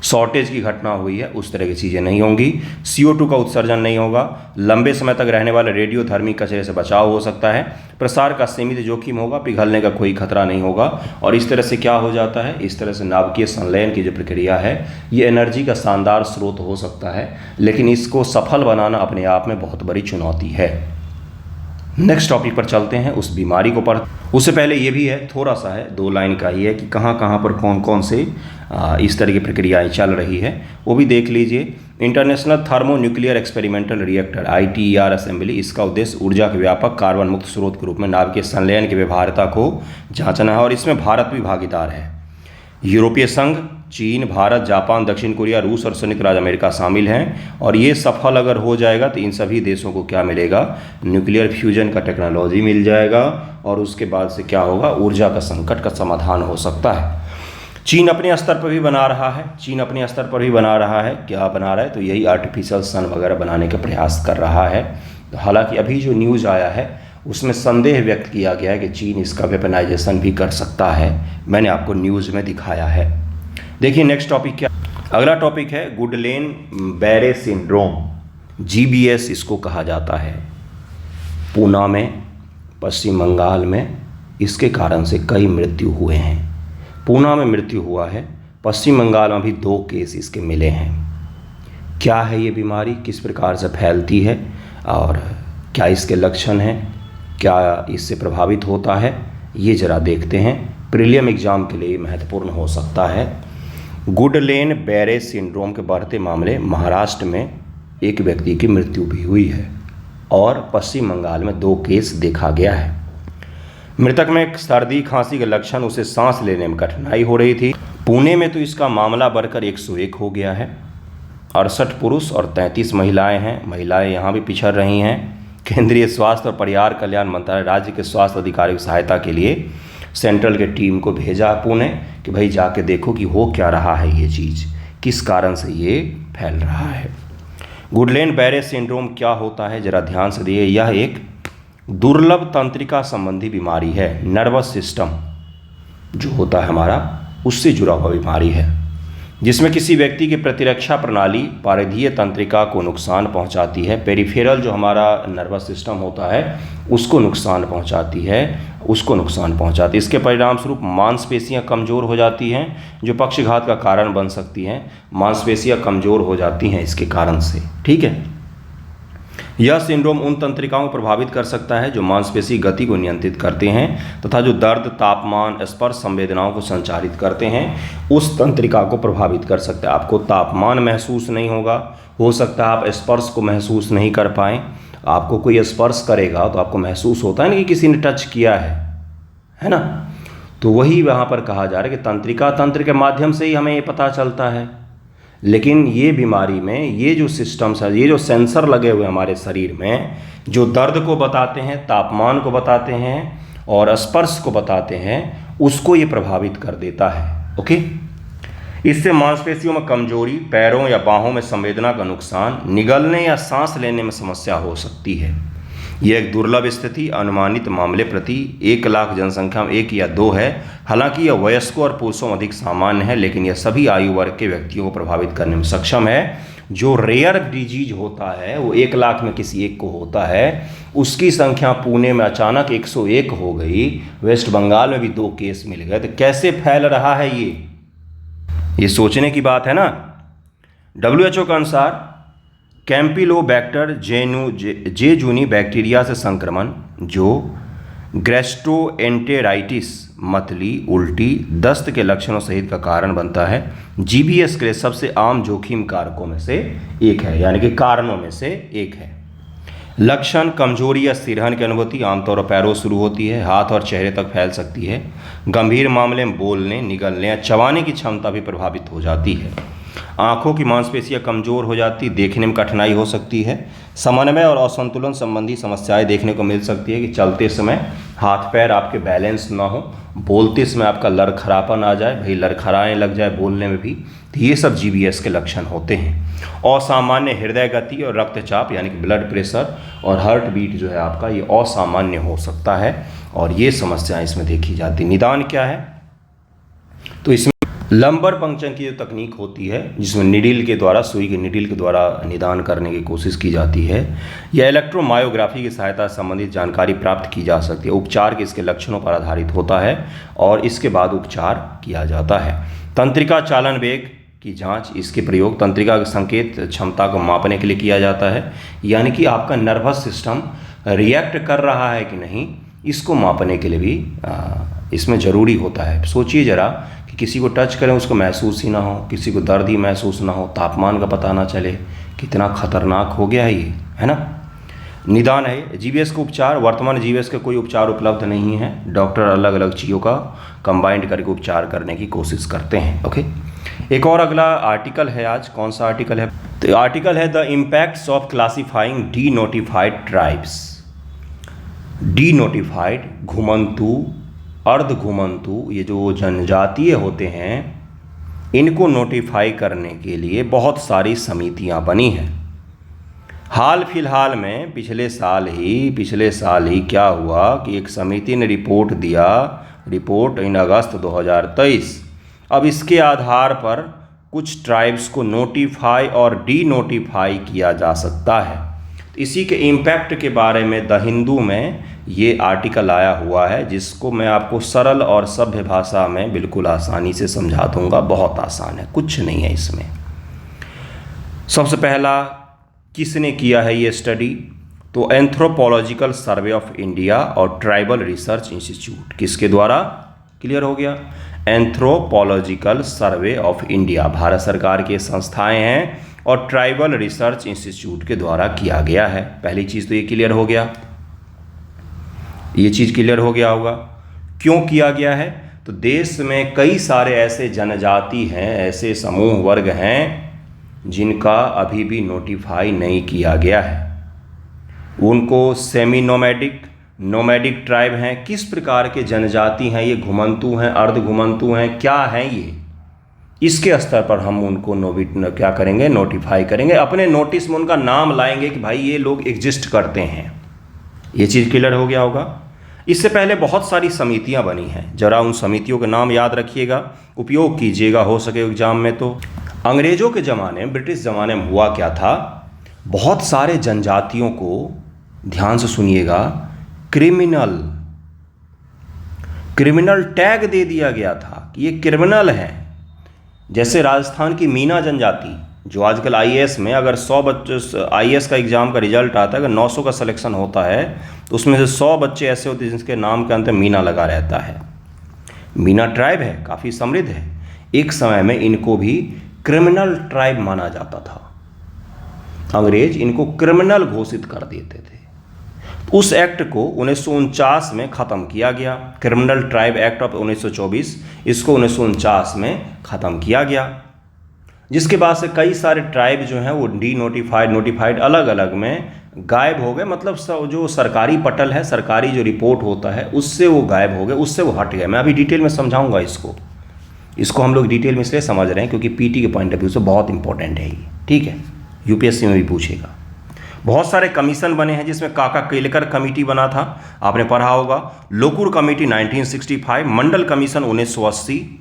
शॉर्टेज की घटना हुई है, उस तरह की चीज़ें नहीं होंगी। CO2 का उत्सर्जन नहीं होगा। लंबे समय तक रहने वाले रेडियोधर्मी कचरे से बचाव हो सकता है। प्रसार का सीमित जोखिम होगा, पिघलने का कोई खतरा नहीं होगा। और इस तरह से क्या हो जाता है, इस तरह से नाभिकीय संलयन की जो प्रक्रिया है ये एनर्जी का शानदार स्रोत हो सकता है, लेकिन इसको सफल बनाना अपने आप में बहुत बड़ी चुनौती है। नेक्स्ट टॉपिक पर चलते हैं, उस बीमारी को पढ़। उससे पहले ये भी है, थोड़ा सा है, 2 लाइन का ही है कि कहाँ कहाँ पर कौन कौन से इस तरह की प्रक्रियाएं चल रही है, वो भी देख लीजिए। International thermo nuclear experimental reactor ITER assembly, इसका उद्देश्य ऊर्जा के व्यापक कार्बन मुक्त स्रोत के रूप में नाभिकीय संलयन की व्यवहार्यता को जांचना है और इसमें भारत भी भागीदार है। यूरोपीय संघ, चीन, भारत, जापान, दक्षिण कोरिया, रूस और संयुक्त राज्य अमेरिका शामिल हैं। और ये सफल अगर हो जाएगा तो इन सभी देशों को क्या मिलेगा, न्यूक्लियर फ्यूजन का टेक्नोलॉजी मिल जाएगा और उसके बाद से क्या होगा, ऊर्जा का संकट का समाधान हो सकता है। चीन अपने स्तर पर भी बना रहा है, क्या बना रहा है, तो यही आर्टिफिशियल सन वगैरह बनाने का प्रयास कर रहा है। हालांकि अभी जो न्यूज़ आया है उसमें संदेह व्यक्त किया गया है कि चीन इसका वेपनाइजेशन भी कर सकता है। मैंने आपको न्यूज़ में दिखाया है। देखिए नेक्स्ट टॉपिक क्या, अगला टॉपिक है गुडलेन बैरे सिंड्रोम, GBS इसको कहा जाता है। पूना में, पश्चिम बंगाल में इसके कारण से कई मृत्यु हुए हैं। पूना में मृत्यु हुआ है, पश्चिम बंगाल में भी 2 केस इसके मिले हैं। क्या है ये बीमारी, किस प्रकार से फैलती है और क्या इसके लक्षण हैं, क्या इससे प्रभावित होता है, ये ज़रा देखते हैं। प्रीलिम एग्ज़ाम के लिए महत्वपूर्ण हो सकता है। गुडलेन बैरे सिंड्रोम के बढ़ते मामले, महाराष्ट्र में एक व्यक्ति की मृत्यु भी हुई है और पश्चिम बंगाल में 2 केस देखा गया है। मृतक में सर्दी खांसी के लक्षण, उसे सांस लेने में कठिनाई हो रही थी। पुणे में तो इसका मामला बढ़कर 101 हो गया है। 68 पुरुष और 33 महिलाएं हैं। महिलाएं यहाँ भी पिछड़ रही हैं। केंद्रीय स्वास्थ्य और परिवार कल्याण मंत्रालय राज्य के स्वास्थ्य अधिकारियों की सहायता के लिए सेंट्रल के टीम को भेजा पुणे कि भाई जाके देखो कि हो क्या रहा है, ये चीज़ किस कारण से ये फैल रहा है। गुडलेन बैरे सिंड्रोम क्या होता है, ज़रा ध्यान से दिए। यह एक दुर्लभ तंत्रिका संबंधी बीमारी है। नर्वस सिस्टम जो होता है हमारा, उससे जुड़ा हुआ बीमारी है। जिसमें किसी व्यक्ति की प्रतिरक्षा प्रणाली परिधीय तंत्रिका को नुकसान पहुंचाती है। पेरिफेरल जो हमारा नर्वस सिस्टम होता है उसको नुकसान पहुंचाती है, इसके परिणाम स्वरूप मांसपेशियां कमज़ोर हो जाती हैं, जो पक्षघात का कारण बन सकती हैं। मांसपेशियां कमज़ोर हो जाती हैं इसके कारण से, ठीक है। यह सिंड्रोम उन तंत्रिकाओं को प्रभावित कर सकता है जो मांसपेशी गति को नियंत्रित करते हैं तथा जो दर्द, तापमान, स्पर्श संवेदनाओं को संचारित करते हैं, उस तंत्रिका को प्रभावित कर सकता है। आपको तापमान महसूस नहीं होगा, हो सकता है आप स्पर्श को महसूस नहीं कर पाएँ। आपको कोई स्पर्श करेगा तो आपको महसूस होता है ना कि किसी ने टच किया है ना। तो वही वहाँ पर कहा जा रहा है कि तंत्रिका तंत्र के माध्यम से ही हमें ये पता चलता है। लेकिन ये बीमारी में ये जो सिस्टम्स है, ये जो सेंसर लगे हुए हमारे शरीर में, जो दर्द को बताते हैं, तापमान को बताते हैं और स्पर्श को बताते हैं, उसको ये प्रभावित कर देता है। ओके, इससे मांसपेशियों में कमजोरी, पैरों या बाहों में संवेदना का नुकसान, निगलने या सांस लेने में समस्या हो सकती है। यह एक दुर्लभ स्थिति अनुमानित मामले प्रति 1 लाख जनसंख्या में 1 या 2 है। हालांकि यह वयस्कों और पुरुषों में अधिक सामान्य है, लेकिन यह सभी आयु वर्ग के व्यक्तियों को प्रभावित करने में सक्षम है। जो रेयर डिजीज होता है वो 1 लाख में किसी एक को होता है, उसकी संख्या पुणे में अचानक 101 हो गई, वेस्ट बंगाल में भी 2 केस मिल गए। तो कैसे फैल रहा है ये सोचने की बात है ना। WHO के अनुसार कैम्पिलोबैक्टर जेजुनी बैक्टीरिया से संक्रमण, जो गैस्ट्रोएंटेराइटिस, मतली, उल्टी, दस्त के लक्षणों सहित का कारण बनता है, GBS के लिए सबसे आम जोखिम कारकों में से एक है, यानी कि कारणों में से एक है। लक्षण: कमजोरी या सिरहन की अनुभूति, आमतौर पर पैरों शुरू होती है, हाथ और चेहरे तक फैल सकती है। गंभीर मामले में बोलने, निगलने या चबाने की क्षमता भी प्रभावित हो जाती है। आँखों की मांसपेशियां कमज़ोर हो जाती, देखने में कठिनाई हो सकती है। समन्वय और असंतुलन संबंधी समस्याएं देखने को मिल सकती है कि चलते समय हाथ पैर आपके बैलेंस ना हो, बोलते समय आपका लड़खड़ापन आ जाए, भाई लड़खड़ाने लग जाए बोलने में भी, तो ये सब GBS के लक्षण होते हैं। असामान्य हृदय गति और रक्तचाप, यानी कि ब्लड प्रेशर और हार्ट बीट जो है आपका, ये असामान्य हो सकता है और ये समस्याएं इसमें देखी जाती। निदान क्या है? तो इसमें लंबर पंक्चर की जो तकनीक होती है, जिसमें निडिल के द्वारा, सुई के निडिल के द्वारा निदान करने की कोशिश की जाती है, या इलेक्ट्रोमायोग्राफी की सहायता से संबंधित जानकारी प्राप्त की जा सकती है। उपचार के इसके लक्षणों पर आधारित होता है और इसके बाद उपचार किया जाता है। तंत्रिका चालन वेग की जांच, इसके प्रयोग तंत्रिका के संकेत क्षमता को मापने के लिए किया जाता है, यानी कि आपका नर्वस सिस्टम रिएक्ट कर रहा है कि नहीं, इसको मापने के लिए भी इसमें ज़रूरी होता है। सोचिए ज़रा कि किसी को टच करें उसको महसूस ही ना हो, किसी को दर्द ही महसूस ना हो, तापमान का पता ना चले, कितना खतरनाक हो गया है ये, है ना। निदान है GBS का उपचार। वर्तमान GBS का कोई उपचार उपलब्ध नहीं है। डॉक्टर अलग अलग चीज़ों का कंबाइंड करके उपचार करने की कोशिश करते हैं। ओके, एक और अगला आर्टिकल है आज। कौन सा आर्टिकल है? तो आर्टिकल है the impacts of classifying denotified tribes. Denotified, घुमंतु, अर्ध घुमंतु, ये जो जनजातीय होते हैं, इनको नोटिफाई करने के लिए बहुत सारी समितियां बनी हैं। हाल फिलहाल में पिछले साल ही क्या हुआ कि एक समिति ने रिपोर्ट इन अगस्त 2023। अब इसके आधार पर कुछ ट्राइब्स को नोटिफाई और डी नोटिफाई किया जा सकता है। इसी के इम्पैक्ट के बारे में द हिंदू में ये आर्टिकल आया हुआ है, जिसको मैं आपको सरल और सभ्य भाषा में बिल्कुल आसानी से समझा दूंगा। बहुत आसान है, कुछ नहीं है इसमें। सबसे पहला, किसने किया है ये स्टडी? तो एंथ्रोपोलॉजिकल सर्वे ऑफ इंडिया और ट्राइबल रिसर्च इंस्टीट्यूट, किसके द्वारा? क्लियर हो गया। Anthropological survey of India Bharat सरकार की संस्थाएं हैं और ट्राइबल रिसर्च इंस्टीट्यूट के द्वारा किया गया है। पहली चीज़ तो ये क्लियर हो गया, ये चीज़ क्लियर हो गया होगा। क्यों किया गया है? तो देश में कई सारे ऐसे जनजाति हैं, ऐसे समूह वर्ग हैं जिनका अभी भी नोटिफाई नहीं किया गया है। उनको सेमी नोमैडिक ट्राइब हैं। किस प्रकार के जनजाति हैं ये? घुमंतु हैं, अर्ध घुमंतु हैं, क्या हैं ये? इसके स्तर पर हम उनको क्या करेंगे? नोटिफाई करेंगे। अपने नोटिस में उनका नाम लाएंगे कि भाई ये लोग एग्जिस्ट करते हैं। ये चीज़ क्लियर हो गया होगा। इससे पहले बहुत सारी समितियां बनी हैं, जरा उन समितियों के नाम याद रखिएगा, उपयोग कीजिएगा हो सके एग्जाम में। तो अंग्रेजों के ज़माने में, ब्रिटिश ज़माने में हुआ क्या था, बहुत सारे जनजातियों को, ध्यान से सुनिएगा, क्रिमिनल टैग दे दिया गया था कि ये क्रिमिनल हैं। जैसे राजस्थान की मीना जनजाति, जो आजकल आईएएस में, अगर 100 बच्चे आईएएस का एग्ज़ाम का रिजल्ट आता है, अगर 900 का सिलेक्शन होता है तो उसमें से 100 बच्चे ऐसे होते हैं जिनके नाम के अंत में मीना लगा रहता है। मीना ट्राइब है, काफ़ी समृद्ध है। एक समय में इनको भी क्रिमिनल ट्राइब माना जाता था। अंग्रेज इनको क्रिमिनल घोषित कर देते थे। उस एक्ट को 1949 में ख़त्म किया गया, क्रिमिनल ट्राइब एक्ट ऑफ 1924, इसको 1949 में ख़त्म किया गया, जिसके बाद से कई सारे ट्राइब जो हैं वो नोटिफाइड अलग अलग में गायब हो गए। मतलब जो सरकारी पटल है, सरकारी जो रिपोर्ट होता है, उससे वो गायब हो गए, उससे वो हट गए। मैं अभी डिटेल में समझाऊंगा इसको हम लोग डिटेल में इसलिए समझ रहे हैं क्योंकि पीटी के पॉइंट ऑफ व्यू से बहुत इंपॉर्टेंट है ये, ठीक है, यूपीएससी में भी पूछेगा। बहुत सारे कमीशन बने हैं, जिसमें काका केलकर कमेटी बना था, आपने पढ़ा होगा। लोकुर कमेटी 1965, मंडल कमीशन 1980,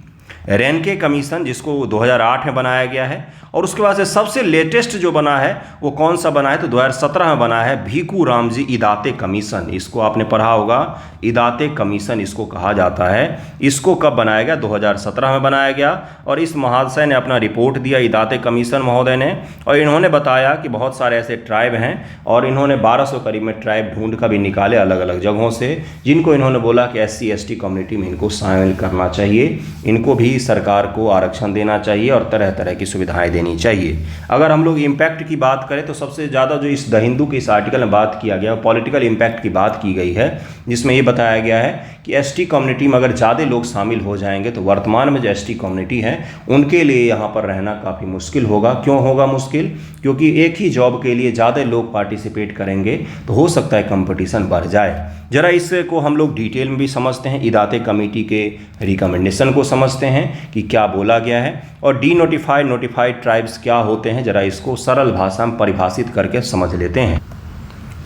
रेनके कमीशन जिसको 2008 में बनाया गया है, और उसके बाद से सबसे लेटेस्ट जो बना है वो कौन सा बना है तो 2017 में बना है, भीखू रामजी इदाते कमीशन। इसको आपने पढ़ा होगा, इदाते कमीशन इसको कहा जाता है। इसको कब बनाया गया? 2017 में बनाया गया, और इस महाशय ने अपना रिपोर्ट दिया, इदाते कमीशन महोदय ने, और इन्होंने बताया कि बहुत सारे ऐसे ट्राइब हैं, और इन्होंने 1200 करीब में ट्राइब ढूंढ कर भी निकाले अलग अलग जगहों से, जिनको इन्होंने बोला कि SC ST कम्युनिटी में इनको शामिल करना चाहिए, इनको भी सरकार को आरक्षण देना चाहिए और तरह तरह की सुविधाएं देनी चाहिए। अगर हम लोग इम्पैक्ट की बात करें तो सबसे ज़्यादा जो इस द हिंदू के इस आर्टिकल में बात किया गया, पॉलिटिकल इम्पैक्ट की बात की गई है, जिसमें ये बताया गया है कि ST कम्युनिटी में अगर ज़्यादा लोग शामिल हो जाएंगे तो वर्तमान में जो ST कम्युनिटी है उनके लिए यहाँ पर रहना काफ़ी मुश्किल होगा। क्यों होगा मुश्किल? क्योंकि एक ही जॉब के लिए ज़्यादा लोग पार्टिसिपेट करेंगे तो हो सकता है कंपटीशन बढ़ जाए। जरा इसको हम लोग डिटेल में भी समझते हैं, इदाते कमेटी के रिकमेंडेशन को समझते हैं कि क्या बोला गया है, और नोटिफाइड ट्राइब्स क्या होते हैं, जरा इसको सरल भाषा में परिभाषित करके समझ लेते हैं।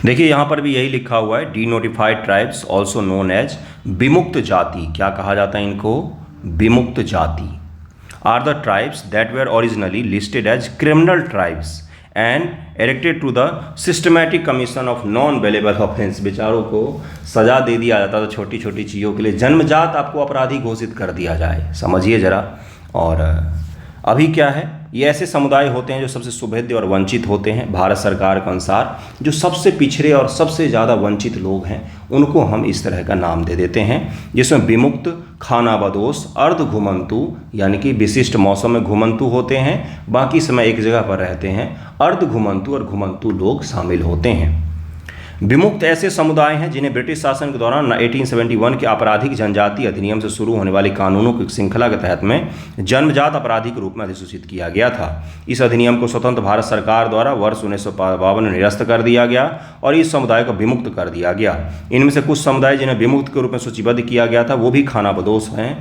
देखिए यहाँ पर भी यही लिखा हुआ है, denotified tribes also known as विमुक्त जाति। क्या कहा जाता है इनको? विमुक्त जाति are the tribes that were originally listed as criminal tribes and erected to the systematic commission of non bailable offence. बेचारों को सजा दे दिया जाता था छोटी छोटी चीज़ों के लिए, जन्मजात आपको अपराधी घोषित कर दिया जाए, समझिए जरा। और अभी क्या है, ये ऐसे समुदाय होते हैं जो सबसे सुभेद्य और वंचित होते हैं। भारत सरकार के अनुसार जो सबसे पिछड़े और सबसे ज़्यादा वंचित लोग हैं उनको हम इस तरह का नाम दे देते हैं, जिसमें विमुक्त, खानाबदोश, अर्ध घुमंतु यानी कि विशिष्ट मौसम में घुमंतु होते हैं, बाकी समय एक जगह पर रहते हैं, अर्ध घुमंतु और घुमंतु लोग शामिल होते हैं। विमुक्त ऐसे समुदाय हैं जिन्हें ब्रिटिश शासन के दौरान 1871 के आपराधिक जनजाति अधिनियम से शुरू होने वाली कानूनों की श्रृंखला के तहत में जन्मजात अपराधी के रूप में अधिसूचित किया गया था। इस अधिनियम को स्वतंत्र भारत सरकार द्वारा वर्ष 1952 में निरस्त कर दिया गया और इस समुदाय को विमुक्त कर दिया गया। इनमें से कुछ समुदाय जिन्हें विमुक्त के रूप में सूचीबद्ध किया गया था वो भी खानाबदोश थे।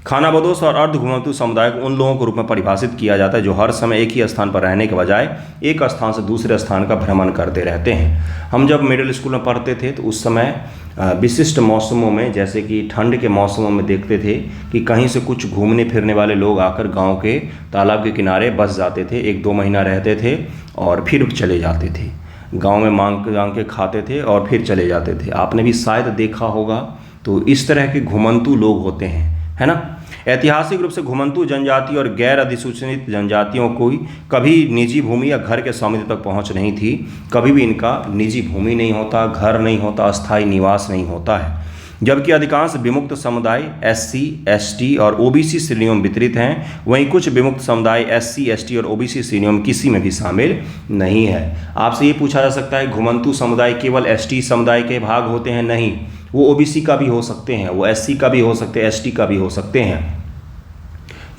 खानाबदोश और अर्ध घुमंतु समुदाय को उन लोगों के रूप में परिभाषित किया जाता है जो हर समय एक ही स्थान पर रहने के बजाय एक स्थान से दूसरे स्थान का भ्रमण करते रहते हैं। हम जब मिडिल स्कूल में पढ़ते थे तो उस समय विशिष्ट मौसमों में, जैसे कि ठंड के मौसमों में देखते थे कि कहीं से कुछ घूमने फिरने वाले लोग आकर गांव के तालाब के किनारे बस जाते थे, 1-2 महीना रहते थे और फिर चले जाते थे। गांव में मांग के खाते थे और फिर चले जाते थे। आपने भी शायद देखा होगा। तो इस तरह के घुमंतु लोग होते हैं, है ना। ऐतिहासिक रूप से घुमंतु जनजाति और गैर अधिसूचित जनजातियों को कभी निजी भूमि या घर के स्वामित्व तक पहुंच नहीं थी। कभी भी इनका निजी भूमि नहीं होता, घर नहीं होता, अस्थायी निवास नहीं होता है। जबकि अधिकांश विमुक्त समुदाय SC, ST और OBC श्रेणियों में वितरित हैं, वहीं कुछ विमुक्त समुदाय SC, ST और OBC श्रेणियों में किसी में भी शामिल नहीं है। आपसे ये पूछा जा सकता है घुमंतु समुदाय केवल ST समुदाय के भाग होते हैं? नहीं, वो OBC का भी हो सकते हैं, वो SC का भी हो सकते हैं, ST का भी हो सकते हैं।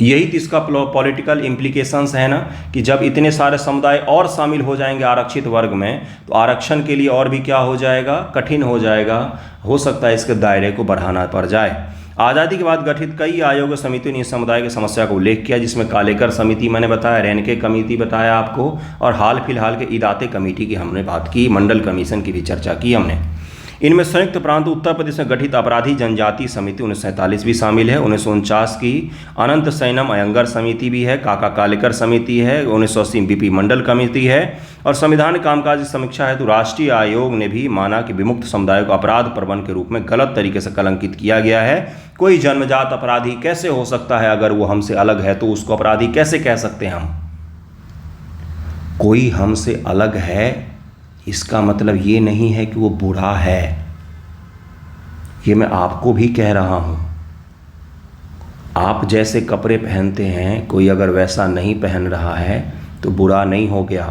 यही तो इसका पॉलिटिकल इम्प्लीकेशंस है ना, कि जब इतने सारे समुदाय और शामिल हो जाएंगे आरक्षित वर्ग में तो आरक्षण के लिए और भी क्या हो जाएगा, कठिन हो जाएगा। हो सकता है इसके दायरे को बढ़ाना पड़ जाए। आज़ादी के बाद गठित कई आयोग समितियों ने इस समुदाय की समस्या को उल्लेख किया, जिसमें कालेकर समिति मैंने बताया, रेनके कमेटी बताया आपको, और हाल फिलहाल के इदाते कमेटी की हमने बात की, मंडल कमीशन की भी चर्चा की हमने। इनमें संयुक्त प्रांत उत्तर प्रदेश में गठित अपराधी जनजातीय समिति 1947 भी शामिल है। 1949 की अनंत सैनम अयंगर समिति भी है, काका कालेकर समिति है, 1980 बीपी मंडल कमेटी है और संविधान कामकाज की समीक्षा है तो राष्ट्रीय आयोग ने भी माना कि विमुक्त समुदायों को अपराध प्रवण के रूप में गलत तरीके से कलंकित किया गया है। कोई जन्मजात अपराधी कैसे हो सकता है? अगर वो हमसे अलग है तो उसको अपराधी कैसे कह सकते हैं हम? कोई हमसे अलग है इसका मतलब ये नहीं है कि वो बुरा है। ये मैं आपको भी कह रहा हूँ। आप जैसे कपड़े पहनते हैं, कोई अगर वैसा नहीं पहन रहा है तो बुरा नहीं हो गया।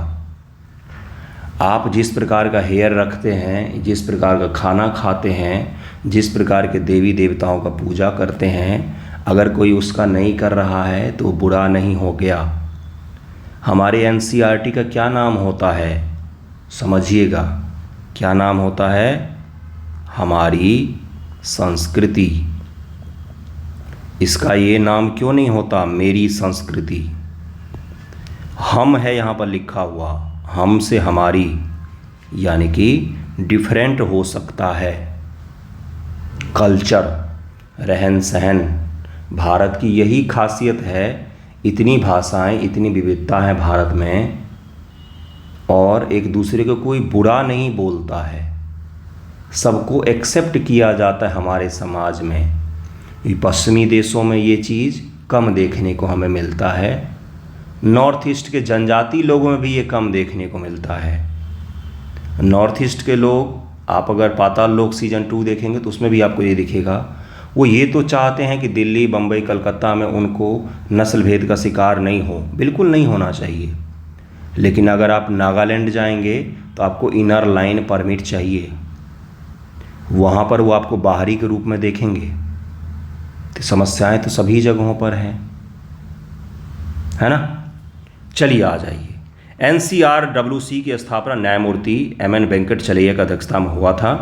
आप जिस प्रकार का हेयर रखते हैं, जिस प्रकार का खाना खाते हैं, जिस प्रकार के देवी देवताओं का पूजा करते हैं, अगर कोई उसका नहीं कर रहा है तो बुरा नहीं हो गया। हमारे एनसीईआरटी का क्या नाम होता है? समझिएगा, क्या नाम होता है? हमारी संस्कृति। इसका ये नाम क्यों नहीं होता मेरी संस्कृति? हम है यहाँ पर लिखा हुआ, हम से हमारी, यानी कि डिफरेंट हो सकता है। कल्चर, रहन सहन, भारत की यही खासियत है। इतनी भाषाएं, इतनी विविधता है भारत में और एक दूसरे को कोई बुरा नहीं बोलता है, सबको एक्सेप्ट किया जाता है हमारे समाज में। पश्चिमी देशों में ये चीज़ कम देखने को हमें मिलता है। नॉर्थ ईस्ट के जनजातीय लोगों में भी ये कम देखने को मिलता है। नॉर्थ ईस्ट के लोग, आप अगर पाताल लोक सीजन 2 देखेंगे तो उसमें भी आपको ये दिखेगा, वो ये तो चाहते हैं कि दिल्ली, बम्बई, कलकत्ता में उनको नस्ल भेद का शिकार नहीं हो, बिल्कुल नहीं होना चाहिए। लेकिन अगर आप नागालैंड जाएंगे तो आपको इनर लाइन परमिट चाहिए, वहाँ पर वो आपको बाहरी के रूप में देखेंगे। तो समस्याएं तो सभी जगहों पर हैं, है ना। चलिए आ जाइए। एनसीआरडब्ल्यूसी की स्थापना न्यायमूर्ति एमएन वेंकटचलैया की अध्यक्षता में हुआ था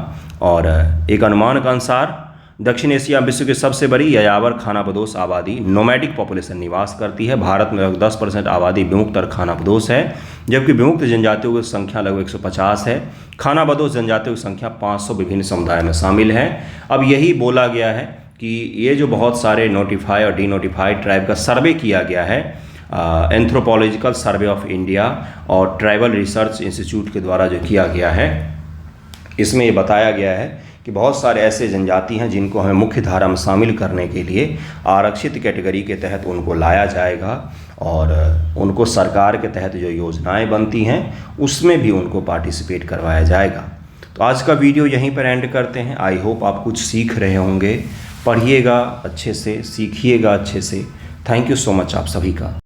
और एक अनुमान के अनुसार दक्षिण एशिया विश्व की सबसे बड़ी यायावर खानाबदोश आबादी नोमैडिक पॉपुलेशन निवास करती है। भारत में लगभग 10% आबादी विमुक्त और खानाबदोश है, जबकि विमुक्त जनजातियों की संख्या लगभग 150 है। खानाबदोश जनजातियों की संख्या 500 विभिन्न समुदायों में शामिल है। अब यही बोला गया है कि ये जो बहुत सारे नोटिफाइड और डीनोटिफाइड ट्राइब का सर्वे किया गया है, एंथ्रोपोलॉजिकल सर्वे ऑफ इंडिया और ट्राइबल रिसर्च इंस्टीट्यूट के द्वारा जो किया गया है, इसमें ये बताया गया है कि बहुत सारे ऐसे जनजाति हैं जिनको हमें मुख्य धारा में शामिल करने के लिए आरक्षित कैटेगरी के तहत उनको लाया जाएगा और उनको सरकार के तहत जो योजनाएं बनती हैं उसमें भी उनको पार्टिसिपेट करवाया जाएगा। तो आज का वीडियो यहीं पर एंड करते हैं। आई होप आप कुछ सीख रहे होंगे। पढ़िएगा अच्छे से, सीखिएगा अच्छे से। थैंक यू सो मच आप सभी का।